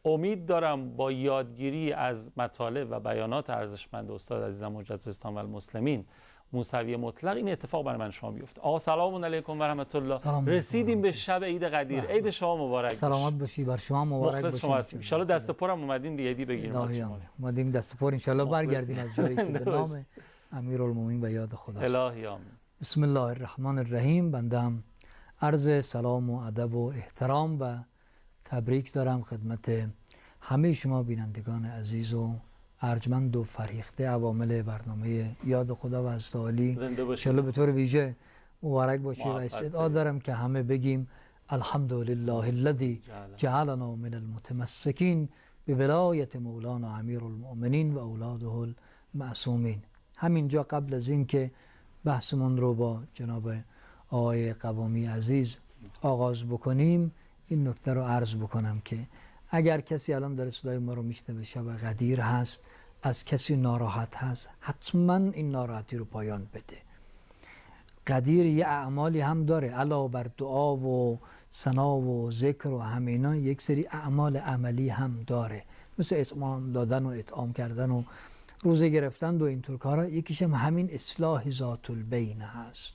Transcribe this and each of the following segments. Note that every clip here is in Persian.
امید دارم با یادگیری از مطالب و بیانات ارزشمند استاد عزیزم حجت الاسلام و المسلمین موسوی مطلق این اتفاق برای من شما بیفته. آقا سلام علیکم و رحمت الله. رسیدیم به شب عید قدیر. عید شما مبارک. سلامت باشی، بر شما مبارک باشه. ان شاء دست پرم اومدین دیگه عیدی بگیریم از شما. اومدیم دست پر ان شاء الله برگردیم از جایی که به نام امیرالمومنین و یاد خدا. الهی آمین. بسم الله الرحمن الرحیم. بندم عرض سلام و ادب و احترام و تبریک دارم خدمت همه شما بینندگان عزیز و ارجمند و فرهیخته عوامل برنامه یاد خدا و استعالی. ان شاء الله به طور ویژه مبارک باشه و استعداد دارم که همه بگیم الحمدلله الذی جعلنا من المتمسکین بولایت مولانا امیرالمؤمنین و اولاده المعصومین. همینجا قبل از این که بحثمون رو با جناب آقای قوامی عزیز آغاز بکنیم این نکته رو عرض بکنم که اگر کسی الان داره صدای ما رو میشنوه شب قدیر هست، از کسی ناراحت هست، حتما این ناراحتی رو پایان بده. قدیر یه اعمالی هم داره، علاوه بر دعا و ثنا و ذکر و همه اینا یک سری اعمال عملی هم داره، مثل اطعام دادن و اطعام کردن و روزه گرفتن و اینطور کارا. یکیش هم همین اصلاح ذات البین هست.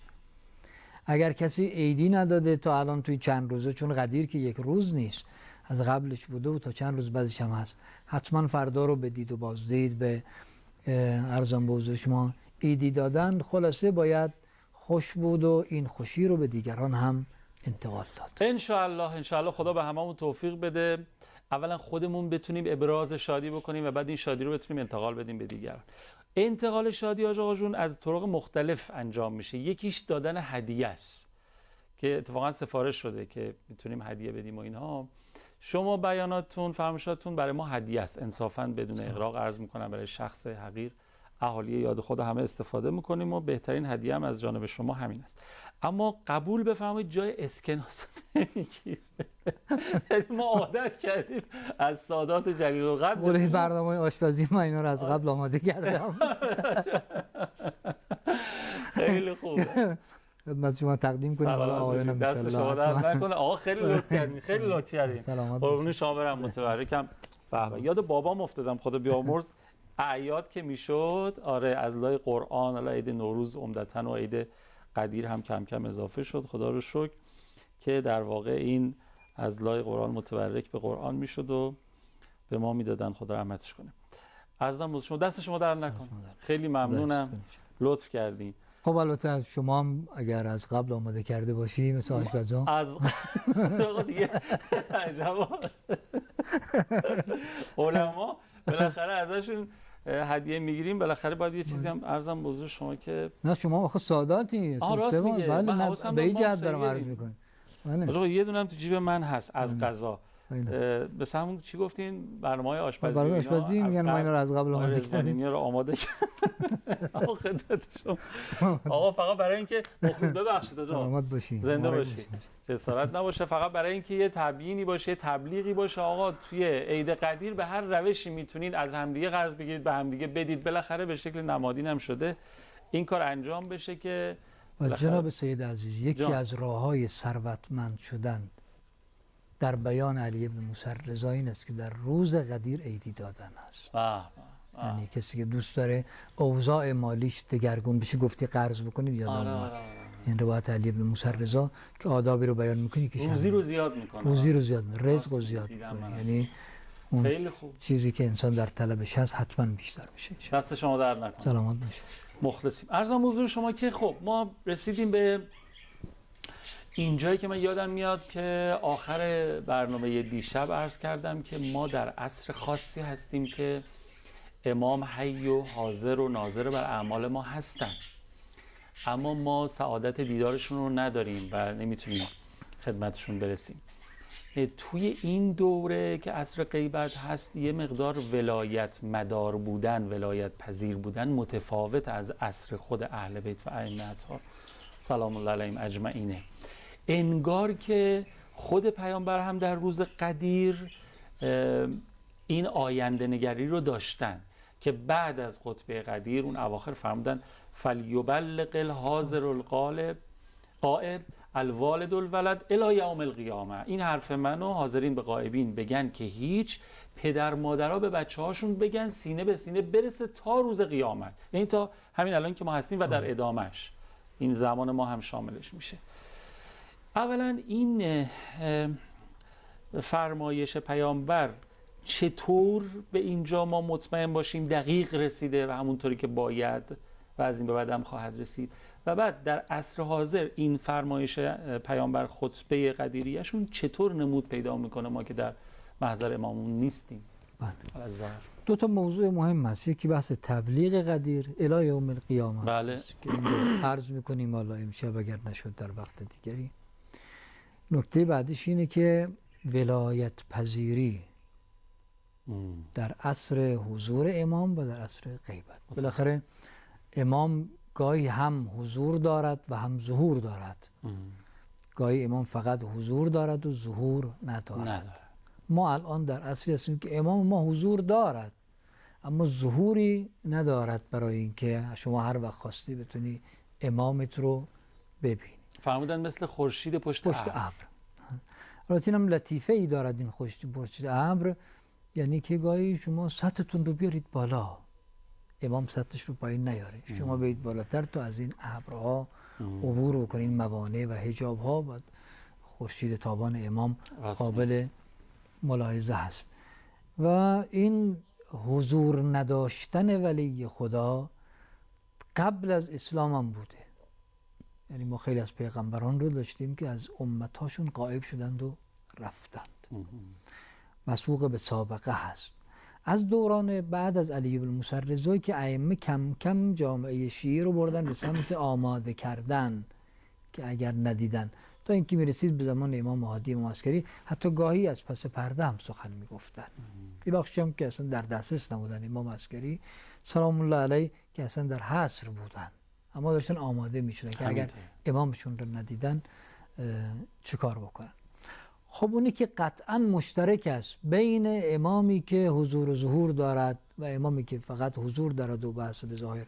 اگر کسی عیدی نداده تا الان توی چند روزه، چون قدیر که یک روز نیست، از قبلش بوده و تا چند روز بعدش هم هست، حتما فردا رو بدید و بازدید. به ارزم به حضور شما عیدی دادن خلاصه باید خوش بود و این خوشی رو به دیگران هم انتقال داد. انشاءالله خدا به هممون توفیق بده. اولا خودمون بتونیم ابراز شادی بکنیم و بعد این شادی رو بتونیم انتقال بدیم به دیگران. انتقال شادی آقا جون از طرق مختلف انجام میشه. یکیش دادن هدیه است که اتفاقا سفارش شده که میتونیم هدیه بدیم و اینها. شما بیاناتتون فرمایشاتتون برای ما هدیه است، انصافا بدون اغراق عرض میکنم، برای شخص حقیر اهالی یاد خدا همه استفاده میکنیم و بهترین هدیه هم از جانب شما همین است. اما قبول بفرمایید جای اسکناس نمیگیره. ما عادت کردیم از سادات جلیل القدر برای برنامه آشپزی ما اینا رو از قبل آماده کردم. خیلی خوبه. خدمت شما تقدیم کنیم. حالا آقایانم ان شاء الله دست شما نکنه. آقا خیلی لطف کردین، خیلی لطف کردین. قربون شما برم، متبرکم. صحبه یاد بابام افتادم، خدا بیامرز. اعیاد که میشد، آره، از لای قرآن، حالا عید نوروز عمدتاً و عید قدیر هم کم کم اضافه شد، خدا رو شکر که در واقع این از لای قرآن متبرک به قرآن میشد و به ما میدادن. خدا رحمتش کنه. عرضم بود شما دست شما در نکن. خیلی ممنونم، لطف کردین. خب البته شما هم اگر از قبل آماده کرده باشی مثل آشپزان از قبل دیگه جواب علما بالاخره ازشون هدیه میگیریم، بالاخره باید یه چیزی هم عرضم به حضور شما که نه شما آخه ساداتی. راست میگه. بله، به این جهت دارم عرض میکنم. آقا یه دونه هم تو جیب من هست از قضا. به همون چی گفتین؟ برنامه‌های آشپزی. برنامه آشپزی میگن ما اینا رو از قبل آماده کردیم. رو آماده کردیم. آقا خدمت شما. آقا فقط برای اینکه ببخشید آقا. سلامت باشین. زنده باشین. جسارت نباشه، فقط برای اینکه یه تبیینی باشه، تبلیغی باشه. آقا توی عید قدیر به هر روشی میتونید از همدیگه قرض بگیرید، به همدیگه بدید. بالاخره به شکل نمادین هم شده این کار انجام بشه که جناب سید عزیز یکی از راه‌های ثروتمند شدن در بیان علی ابن موسی الرضا این است که در روز قدیر عیدی دادن است. یعنی کسی که دوست داره اوضاع مالیش دگرگون بشه، گفتی قرض بکنید یادم اومد این روایت علی ابن موسی الرضا که آدابی رو بیان میکنی که روزی رو زیاد میکنه، روزی رو زیاد میکنه، رزق رو زیاد میکنه. یعنی اون خیلی خوب. چیزی که انسان در طلبش هست حتما بیشتر میشه. دست شما در نکنه. سلامت باشید. مخلصیم. عرضم حضور شما که خب ما رسیدیم به اینجایی که من یادم میاد که آخر برنامه دیشب عرض کردم که ما در عصر خاصی هستیم که امام حی و حاضر و ناظر بر اعمال ما هستن، اما ما سعادت دیدارشون رو نداریم و نمیتونیم خدمتشون برسیم. توی این دوره که عصر غیبت هست یه مقدار ولایت مدار بودن، ولایت پذیر بودن متفاوت از عصر خود اهل بیت و ائمه‌ها سلام الله علیهم اجمعینه. انگار که خود پیامبر هم در روز قدیر این آینده نگری رو داشتن که بعد از خطبه قدیر اون اواخر فرمودن فلیبلغ الحاضر الغائب الوالد الولد الی یوم القیامه. این حرف منو حاضرین به غایبین بگن که هیچ، پدر مادرها به بچه هاشون بگن سینه به سینه برسه تا روز قیامت، یعنی تا همین الان که ما هستیم و در ادامش این زمان ما هم شاملش میشه. اولا این فرمایش پیامبر چطور به اینجا ما مطمئن باشیم دقیق رسیده و همونطوری که باید و از این به بعد هم خواهد رسید، و بعد در عصر حاضر این فرمایش پیامبر خطبه قدیریه‌شون چطور نمود پیدا میکنه ما که در محضر امامون نیستیم. بله. از ظاهر دو تا موضوع مهم هست، یکی بحث تبلیغ قدیر الی یوم القیامه بله. که این رو عرض میکنیم حالا امشب اگر نشد در وقت دیگری. نکته بعدیش اینه که ولایت پذیری در عصر حضور امام و در عصر غیبت. بالاخره امام گاهی هم حضور دارد و هم ظهور دارد. گاهی امام فقط حضور دارد و ظهور ندارد. ما الان در عصری هستیم که امام ما حضور دارد اما ظهوری ندارد برای اینکه شما هر وقت خواستی بتونی امامت رو ببینی. فرمودن مثل خورشید پشت ابر. البته اینم لطیفه ای دارد این خورشید پشت ابر، یعنی که گاهی شما سطحتون رو بیارید بالا، امام سطحش رو پایین نیاره، شما برید بالاتر تا از این ابرها عبور بکنین، موانع و حجاب ها، و خورشید تابان امام قابل ملاحظه هست. و این حضور نداشتن ولی خدا قبل از اسلام هم بوده. یعنی ما خیلی از پیغمبران رو داشتیم که از امتهاشون غایب شدند و رفتند، مسبوق به سابقه هست. از دوران بعد از علی بن موسی رضایی که ائمه کم کم جامعه شیعه رو بردن به سمت آماده کردن که اگر ندیدن، تا اینکه میرسید به زمان امام مهدی امام عسکری حتی گاهی از پس پرده هم سخن میگفتن. یه بخشی هم که اصلا در دسترس نبودن، امام عسکری سلام الله علیه که اصلا در حصر بودن اما داشتن آماده میشدن که اگر امامشون رو ندیدن چه کار بکنن. خب اونی که قطعا مشترک است بین امامی که حضور و ظهور دارد و امامی که فقط حضور دارد و بحث به ظاهر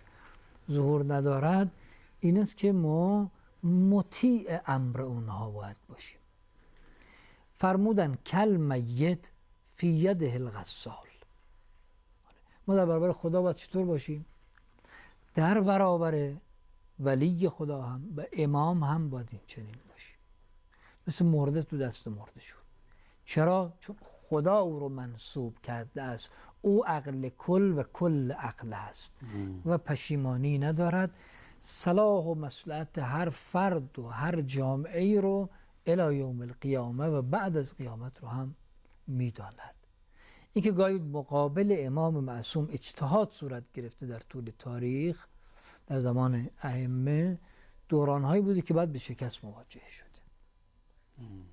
ظهور ندارد، این است که ما مطیع امر اونها باید باشیم. فرمودن کل میت فی یده الغسال. ما در برابر خدا باید چطور باشیم؟ در برابر ولی خدا هم و امام هم باید این چنین باشیم، مثل مرده تو دست مرده شد. چرا؟ چون خدا او رو منصوب کرده است، او عقل کل و کل عقل است و پشیمانی ندارد. صلاح و مصلحت هر فرد و هر جامعه رو الی یوم القیامه و بعد از قیامت رو هم میداند. این که گاهی مقابل امام معصوم اجتهاد صورت گرفته در طول تاریخ، در زمان ائمه دورانهایی بوده که بعد به شکست مواجه شده.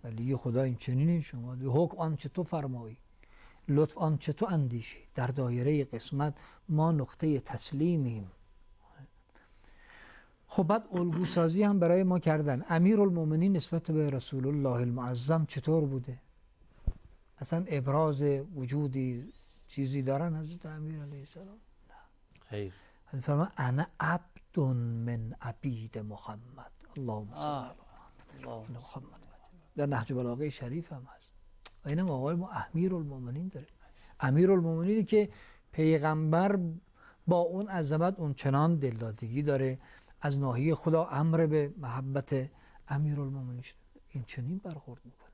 ولی خدا این چنینه، شما حکم آنچه تو فرمایی، لطف آنچه تو اندیشی، در دایره قسمت ما نقطه تسلیمیم. خب بعد الگو سازی هم برای ما کردن. امیرالمومنین نسبت به رسول الله المعظم چطور بوده؟ اصلا ابراز وجودی چیزی دارن حضرت امیر علیه السلام؟ نه. خیر. فرمان انا عبد من عبید محمد، اللهم صل علی محمد. در نهج بلاغه شریف هم هست. و اینم آقای ما امیرالمومنین داره. امیرالمومنینی که پیغمبر با اون عظمت اون چنان دلدادگی داره، از ناحیه خدا امر به محبت امیرالمومنین شده، این چنین برخورد میکنه.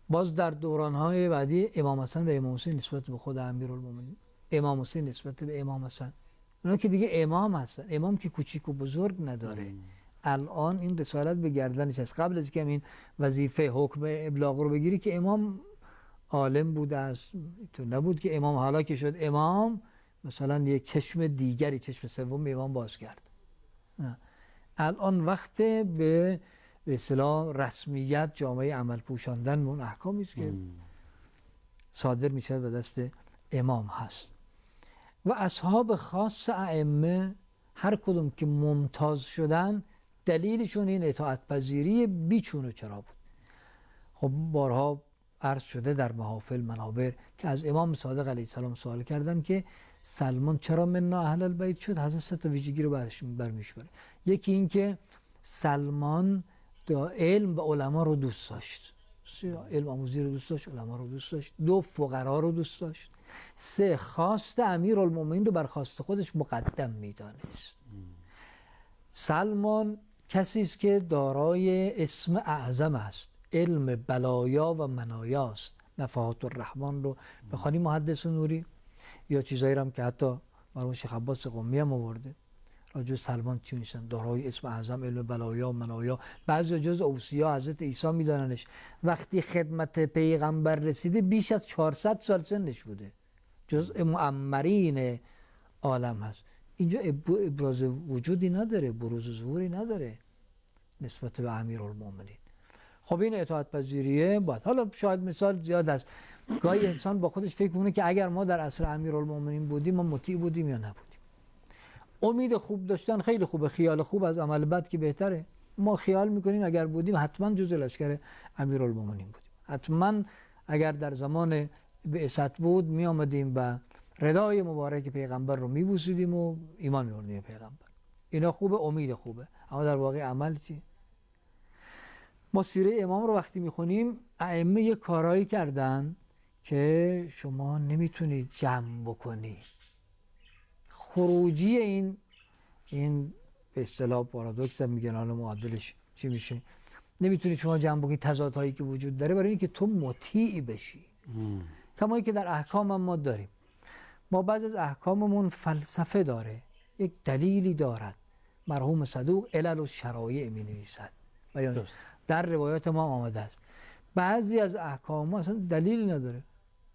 باز در دورانهای بعدی امام حسن و امام حسین نسبت به خود امیرالمومنین، امام حسین نسبت به امام حسن، اونا که دیگه امام هستن، امام که کوچیک و بزرگ نداره. الان این رسالت به گردنش هست. قبل از که این وظیفه حکم ابلاغ رو بگیری که امام عالم بوده است، تو نبود که امام حالا که شد امام مثلا یک چشم دیگری، چشم سوم به امام باز کرد. نه. الان وقت به اصطلاح رسمیت جامعه عمل پوشاندن اون احکامی است که صادر میشه به دست امام هست. و اصحاب خاص ائمه هر کدوم که ممتاز شدن دلیلشون این اطاعت پذیری بیچون و چرا بود. خب بارها عرض شده در محافل منابر که از امام صادق علیه السلام سوال کردن که سلمان چرا منا اهل البیت شد؟ حضرت سه تا ویژگی رو برمیش بره. یکی این که سلمان علم و علما رو دوست داشت. علم آموزی رو دوست داشت، علما رو دوست داشت. 2 فقرا رو دوست داشت. 3 خواست امیرالمومنین رو بر خواست خودش مقدم میدانست. سلمان کسی است که دارای اسم اعظم است، علم بلایا و منایاست. نفحات الرحمن رو بخوانی محدث نوری، یا چیزایی هم که حتی مرحوم شیخ عباس قمی هم آورده راجع به سلمان چی میشن، دارای اسم اعظم، علم بلایا و منایا. بعضی جز اوصیا حضرت عیسی میداننش. وقتی خدمت پیغمبر رسیده بیش از 400 سال سنش بوده، جزء معمرین عالم هست. اینجا ابراز وجودی نداره، بروز ظهوری نداره نسبت به امیرالمومنین. خب این اطاعت پذیریه باید. حالا شاید مثال زیاد است. گاهی انسان با خودش فکر می‌کنه که اگر ما در عصر امیرالمومنین بودیم ما مطیع بودیم یا نبودیم. امید خوب داشتن خیلی خوبه، خیال خوب از عمل بد که بهتره. ما خیال میکنیم اگر بودیم حتما جزء لشکر امیرالمومنین بودیم، حتما اگر در زمان بعثت بود می آمدیم و ردای مبارک پیغمبر رو میبوسیدیم و ایمان می‌آوردیم به پیغمبر. اینا خوبه، امید خوبه، اما در واقع عمل چی؟ ما سیره امام رو وقتی میخونیم ائمه یه کارایی کردن که شما نمیتونید جمع بکنی. خروجی این به اصطلاح پارادوکس هم میگن، حالا معادلش چی میشه؟ نمیتونی شما جمع بکنی تضادهایی که وجود داره برای اینکه تو مطیع بشی. کمایی که در احکام هم ما داریم. ما بعض از احکاممون فلسفه داره، یک دلیلی دارد. مرحوم صدوق علل و شرایع می نویسد، بیان در روایات ما آمده است. بعضی از احکام ما اصلا دلیلی نداره،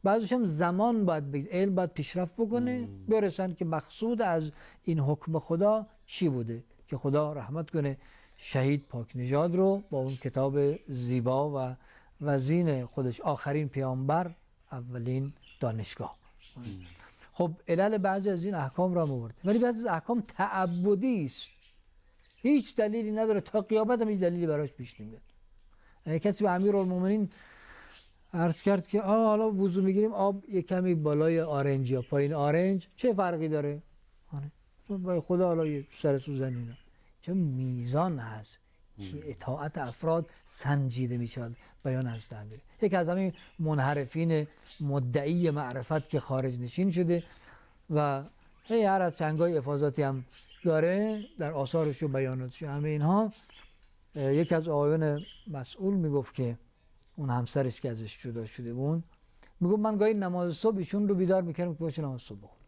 بعضیش هم زمان باید بگذره، علم باید پیشرفت بکنه برسن که مقصود از این حکم خدا چی بوده. که خدا رحمت کنه شهید پاک نژاد رو با اون کتاب زیبا و وزین خودش، آخرین پیامبر اولین دانشگاه. خب علل بعضی از این احکام را آورده، ولی بعضی از احکام تعبدی است، هیچ دلیلی نداره، تا قیامت هم هیچ دلیلی براش پیش نمیاد. کسی به امیرالمومنین عرض کرد که حالا وضو میگیریم آب یک کمی بالای آرنج یا پایین آرنج چه فرقی داره؟ برای خدا حالا یه سر سوزن اینا. چون میزان هست که اطاعت افراد سنجیده میشود. بیان از تعبیر یکی از همین منحرفین مدعی معرفت که خارج نشین شده و هر از چنگای افاضاتی هم داره در آثارش و بیاناتش، همه اینها. یکی از آقایان مسئول میگفت که اون همسرش که ازش جدا شده بود میگفت من گاهی نماز صبح ایشون رو بیدار میکردم که باشه نماز صبح بخون.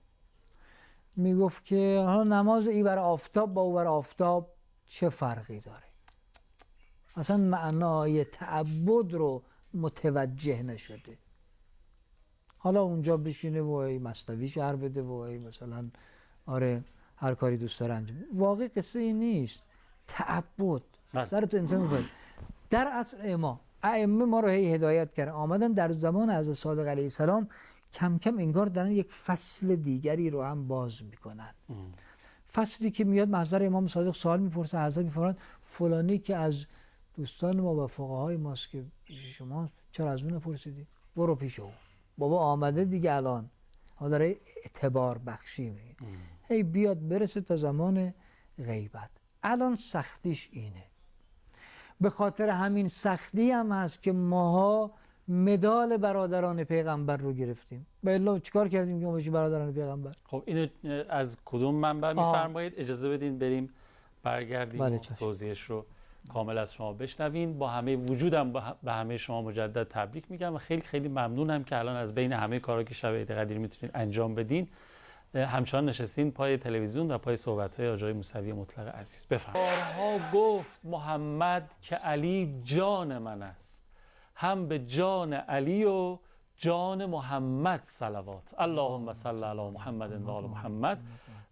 میگفت که حالا نماز ایور آفتاب با اوور آفتاب چه فرقی داره؟ اصلا معنای تعبد رو متوجه نشده. حالا اونجا بشینه و ای مثنوی شعر بده و ای مثلا آره هر کاری دوست داره انجام. واقع قصه این نیست. تعبد سرت انسان می‌کنه. در عصر امام ائمه ما رو هدایت کردن، آمدن در زمان حضرت صادق علیه السلام کم کم انگار دارن یک فصل دیگری رو هم باز میکنن. فصلی که میاد محضر امام صادق سوال میپرسه، حضرت میفرمایند فلانی که از دوستان ما و فقهای ماست که پیش شما، چرا از اون نپرسیدی؟ برو پیش او، بابا آمده دیگه، الان ما داره اعتبار بخشی میگه. هی بیاد برسه تا زمان غیبت. الان سختیش اینه. به خاطر همین سختی هم هست که ماها مدال برادران پیغمبر رو گرفتیم. بله چیکار کردیم که ما بشیم برادران پیغمبر؟ خب اینو از کدوم منبع میفرمایید؟ اجازه بدین بریم برگردیم بله و توضیحش رو کامل از شما بشنوین. با همه وجودم به همه شما مجدد تبریک میگم و خیلی خیلی ممنونم که الان از بین همه کارا که شب عید قدیر میتونید انجام بدین همچنان نشستین پای تلویزیون و پای صحبت‌های آقای موسوی مطلق عزیز. بفرمایید. بارها گفت محمد که علی جان من است، هم به جان علی و جان محمد صلوات. اللهم صل علی محمد و آل محمد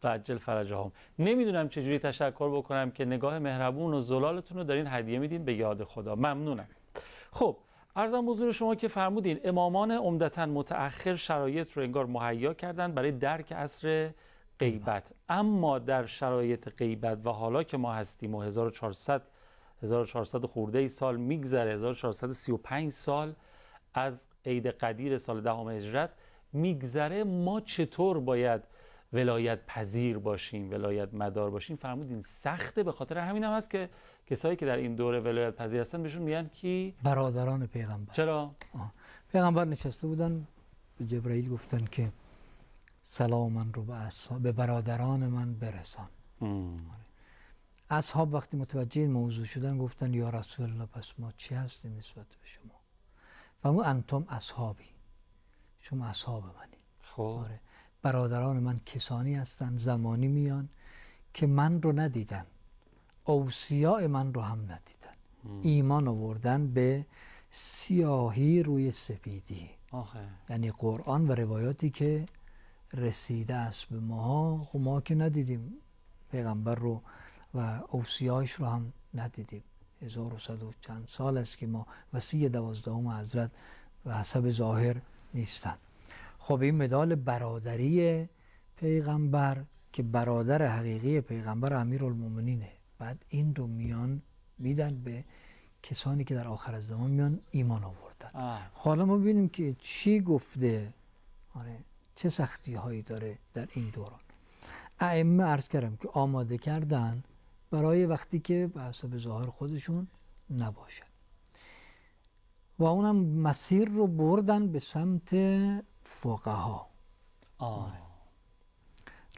و عجل فرجهم. نمیدونم چجوری تشکر بکنم که نگاه مهربون و زلالتون رو دارین هدیه میدین به یاد خدا. ممنونم. خب عرضم حضور شما که فرمودین امامان عمدتاً متأخر شرایط رو انگار مهیا کردن برای درک عصر غیبت، اما در شرایط غیبت و حالا که ما هستیم و 1400 خورده ای سال میگذره، 1435 سال از عید قدیر سال 10 هجرت میگذره، ما چطور باید ولایت پذیر باشیم، ولایت مدار باشیم، فرمودین سخته. به خاطر همین هم هست که کسایی که در این دوره ولایت پذیر هستن بهشون میگن کی؟ برادران پیغمبر. چرا؟ پیغمبر نشسته بودن، به جبرائیل گفتن که سلام من رو به برادران من برسان. اصحاب وقتی متوجه این موضوع شدن گفتن یا رسول الله پس ما چی هستیم نسبت به شما؟ فرمود انتم اصحابی، شما اصحاب منی. خب برادران من کسانی هستن زمانی میان که من رو ندیدن، اوصیاء من رو هم ندیدن، ایمان آوردن به سیاهی روی سپیدی. یعنی قرآن و روایاتی که رسیده است به ما که ندیدیم پیغمبر رو و اوصیاش رو هم ندیدیم. 1100 و چند سال است که ما وصی 12 حضرت و حسب ظاهر نیستن. خب این مدال برادری پیغمبر که برادر حقیقی پیغمبر امیرالمومنینه، بعد این رو میدن به کسانی که در آخر زمان میان ایمان آوردن. حالا ما ببینیم که چی گفته، چه سختی هایی داره در این دوران. ائمه عرض کردم که آماده کردن برای وقتی که به حسب ظاهر خودشون نباشن و اونم مسیر رو بردن به سمت فقها.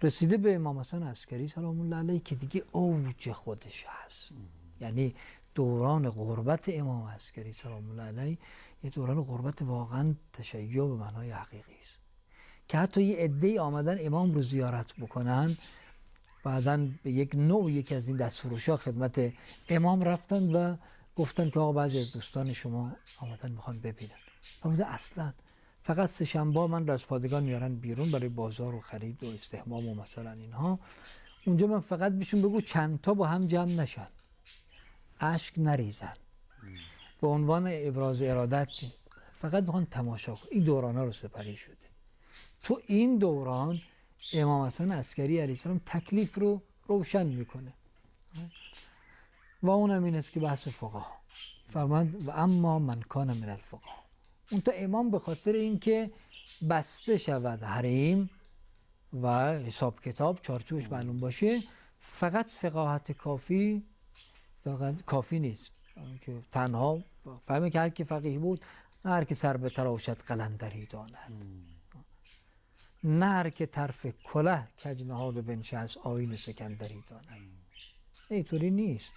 رسیده به امام حسن عسکری سلام الله علیه که دیگه اوج خودش هست. یعنی دوران غربت امام عسکری سلام الله علیه یه دوران غربت واقعا تشیع به معنای حقیقی است که حتی یه عده‌ای آمدن امام رو زیارت بکنن، بعداً به یک نوع یکی از این دستفروش‌ها خدمت امام رفتن و گفتن که آقا بعضی از دوستان شما آمدن میخوان ببینن. فرموده اصلا فقط سه شنبه من رو از پادگان میارن بیرون برای بازار و خرید و استحمام و مثلا اینها، اونجا من فقط بهشون بگو چند تا با هم جمع نشن، اشک نریزن، به عنوان ابراز ارادت فقط بخوان تماشا کن. این دوران ها رو سپری شده. تو این دوران امام حسن عسکری علیه السلام تکلیف رو روشن میکنه و اونم این است که بحث فقها فرماند و اما من کان من الفقها. اون تا امام به خاطر اینکه بسته شود حریم و حساب کتاب چارچوبش معلوم باشه، فقط فقاهت کافی نیست که تنها فهمه که هر که فقیه بود نه هر که سر به تراشد قلندری داند، نه هر که طرف کله کج نهاد و بنشست آیین سکندری داند. اینطوری نیست.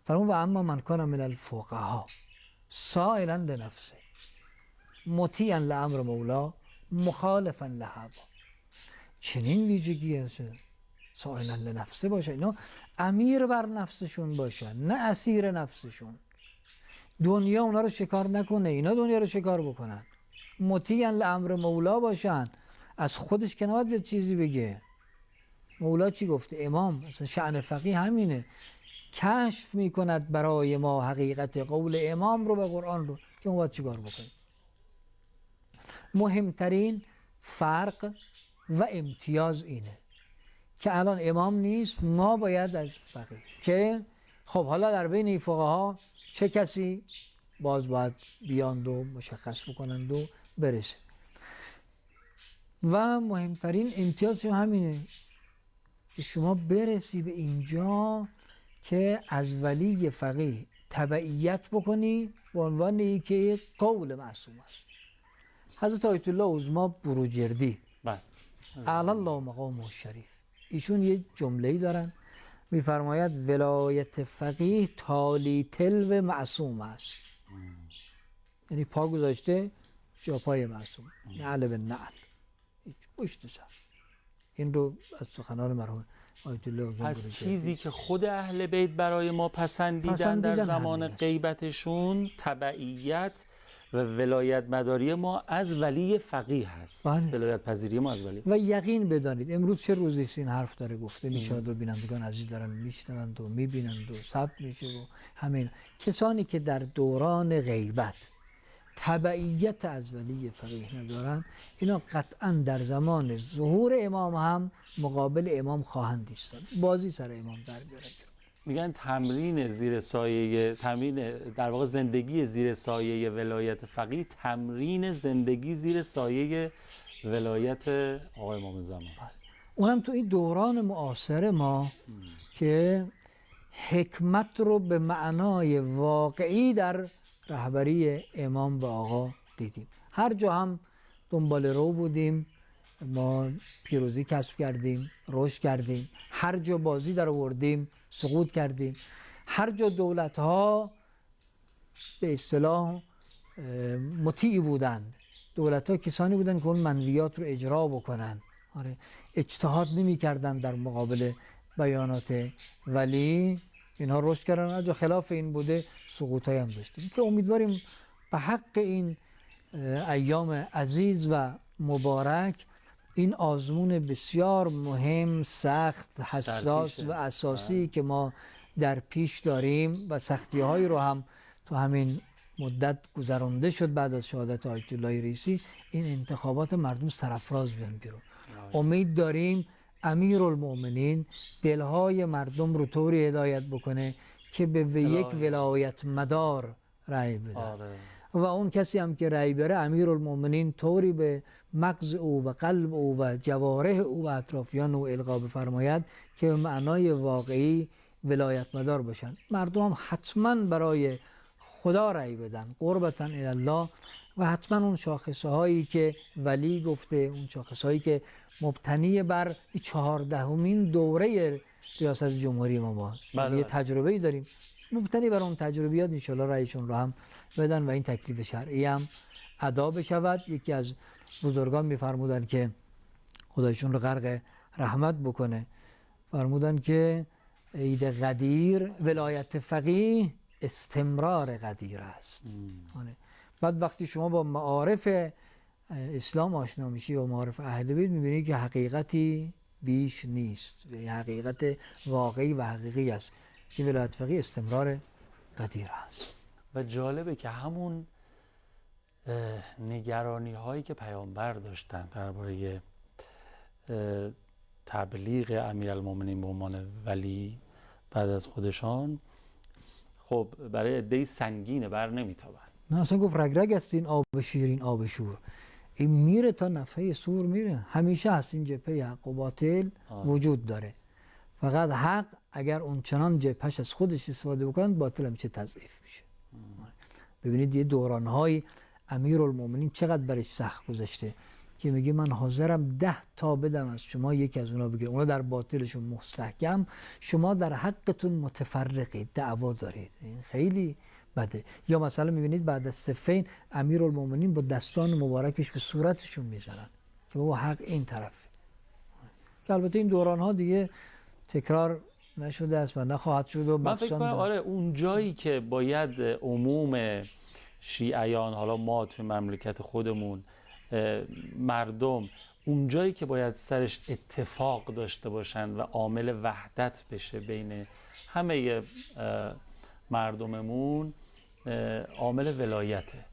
فرمود و اما من کان من الفقها سائلا لنفسه مطیعا لامر مولا مخالفا لهوا. چنین ویژگی است سائلا لنفسه باشه، اینا امیر بر نفسشون باشن نه اسیر نفسشون. دنیا اونا رو شکار نکنه، اینا دنیا رو شکار بکنن. مطیعا لامر مولا باشن، از خودش که نباید بیاد چیزی بگه. مولا چی گفته؟ امام مثلا شأن فقیه همینه، کشف میکند برای ما حقیقت قول امام رو به قرآن رو که ما باید چی کار بکنیم. مهمترین فرق و امتیاز اینه که الان امام نیست، ما باید از فقیه که خب حالا در بین این فقها چه کسی باز باید بیاند و مشخص بکنند و برسه. و مهمترین امتیاز همینه که شما برسی به اینجا که از ولی فقیه تبعیت بکنی به عنوان اینکه قول معصوم است. حضرت آیت الله عظما بروجردی اعلی الله مقامه الشریف، ایشون یه جمله‌ای دارن میفرماید ولایت فقیه تالی تلو معصوم است. یعنی پا گذاشته جا پای معصوم، نعل به نعل، پشت سر. این رو از سخنان مرحوم آیت الله عظما از چیزی که خود اهل بیت برای ما پسندیدن در زمان غیبتشون تبعیت و ولایت مداری ما از ولی فقیه هست. ولایت پذیری ما از ولی. و یقین بدانید امروز چه روزی است این حرف داره گفته میشود و بینندگان عزیز دارن میشنوند و میبینند و ثبت میشه و همین کسانی که در دوران غیبت تبعیت از ولی فقیه ندارن، اینا قطعا در زمان ظهور امام هم مقابل امام خواهند ایستاد، بازی سر امام در بیارن. میگن تمرین زیر سایه، تمرین در واقع زندگی زیر سایه ولایت فقیه، تمرین زندگی زیر سایه ولایت آقای امام زمان. اونم تو این دوران معاصر ما که حکمت رو به معنای واقعی در رهبری امام و آقا دیدیم. هر جا هم دنبال رو بودیم ما پیروزی کسب کردیم، رشد کردیم. هر جا بازی در آوردیم سقوط کردیم. هر جا دولت ها به اصطلاح مطیع بودند، دولت ها کسانی بودند که اون منویات رو اجرا بکنن، آره، اجتهاد نمی کردن در مقابل بیانات ولی اینها رشد کردن. هر جا خلاف این بوده سقوط هم داشتیم که امیدواریم به حق این ایام عزیز و مبارک این آزمون بسیار مهم، سخت، حساس و اساسی که ما در پیش داریم و سختی هایی رو هم تو همین مدت گذرانده شد بعد از شهادت آیت الله رئیسی، این انتخابات مردم سرافراز بیان بیرون. امید داریم امیرالمؤمنین دلهای مردم رو طوری هدایت بکنه که به یک ولایت مدار رأی بده. و اون کسی هم که رأی بره امیرالمؤمنین طوری به مغز او و قلب او و جوارح او و اطرافیان او القا بفرماید که به معنای واقعی ولایت مدار باشن. مردم هم حتما برای خدا رأی بدن قربتاً الله و حتما اون شاخصه هایی که ولی گفته، اون شاخصه هایی که مبتنی بر 14مین دوره ریاست جمهوری ما باش، یه تجربه‌ای داریم مبتنی بر اون تجربیات انشالله رأیشون رو هم بدن و این تکلیف شرعی هم ادا بشود. یکی از بزرگان میفرمودن که خدایشون رو غرق رحمت بکنه، فرمودن که عید قدیر ولایت فقیه استمرار قدیر است. بعد وقتی شما با معارف اسلام آشنا میشی و معارف اهل بیت میبینی که حقیقتی بیش نیست، حقیقت واقعی و حقیقی است که ولایت فقیه استمرار قدیر است. و جالبه که همون نگرانی هایی که پیامبر داشتن درباره تبلیغ امیرالمومنین به عنوان ولی بعد از خودشان، خب برای عده‌ای سنگینه، بر نمیتابن. نه اصلا گفت رگ رگ است این آب شیرین آب شور، این میره تا نفحه سور میره. همیشه هست این جبهه حق و باطل وجود داره، فقط حق اگر اون چنان جبهش از خودش استفاده بکنند باطل هم چه تضعیف میشه. ببینید یه دورانهای امیرالمومنین چقدر برش سخت گذشته که میگه من حاضرم 10 تا بدم از شما یکی از اونا بگیرم، اونا در باطلشون مستحکم، شما در حقتون متفرقید، دعوا دارید. این خیلی بده. یا مثلا میبینید بعد از صفین امیرالمومنین با دستان مبارکش به صورتشون میزنن که بابا حق این طرفه. که البته این دورانها دیگه تکرار نشده است و نخواهد شد. و من فکر کنم آره اون جایی که باید عموم شیعیان، حالا ما توی مملکت خودمون مردم، اون جایی که باید سرش اتفاق داشته باشن و عامل وحدت بشه بین همه مردممون، عامل ولایته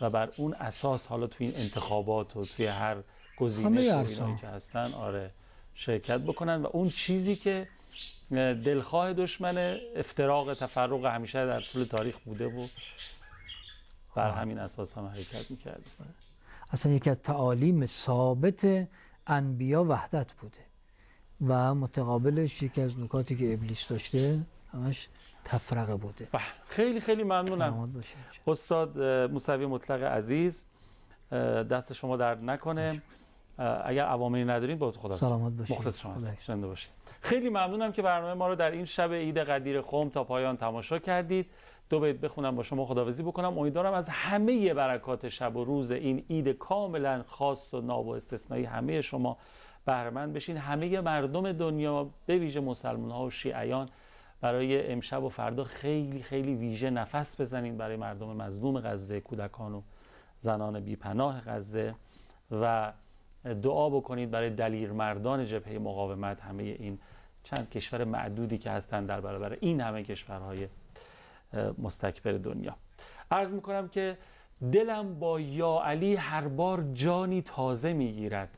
و بر اون اساس حالا توی این انتخابات و توی هر گزینش که هستن آره شرکت بکنن و اون چیزی که دلخواه دشمن افتراق تفرق همیشه در طول تاریخ بوده و بر همین اساس هم حرکت میکرد. اصلا یکی از تعالیم ثابت انبیا وحدت بوده و متقابلش یکی از نکاتی که ابلیس داشته همش تفرقه بوده. خیلی خیلی ممنونم استاد موسوی مطلق عزیز، دست شما درد نکنه. اگر عواملی ندارید با خدا سلامت باشید. مخلص شما زنده باشید. خیلی ممنونم که برنامه ما رو در این شب عید قدیر قم تا پایان تماشا کردید. 2 بیت بخونم با شما خداحافظی بکنم. امیدوارم از همه برکات شب و روز این عید کاملا خاص و ناب و استثنایی همه شما بهره مند بشین. همه مردم دنیا به ویژه مسلمان ها و شیعیان برای امشب و فردا خیلی خیلی ویژه نفس بزنین برای مردم مظلوم غزه، کودکان و زنان بی‌پناه غزه و دعا بکنید برای دلیرمردان جبهه مقاومت، همه این چند کشور معدودی که هستن در برابر این همه کشورهای مستکبر دنیا. عرض میکنم که دلم با یا علی هر بار جانی تازه میگیرد،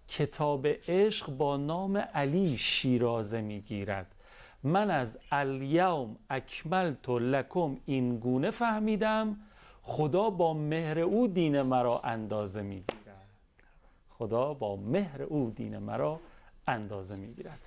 کتاب عشق با نام علی شیرازه میگیرد. من از الیوم اکملت لکم این گونه فهمیدم، خدا با مهر او دین مرا اندازه میگیرد. خدا با مهر او دین مرا اندازه میگیرد.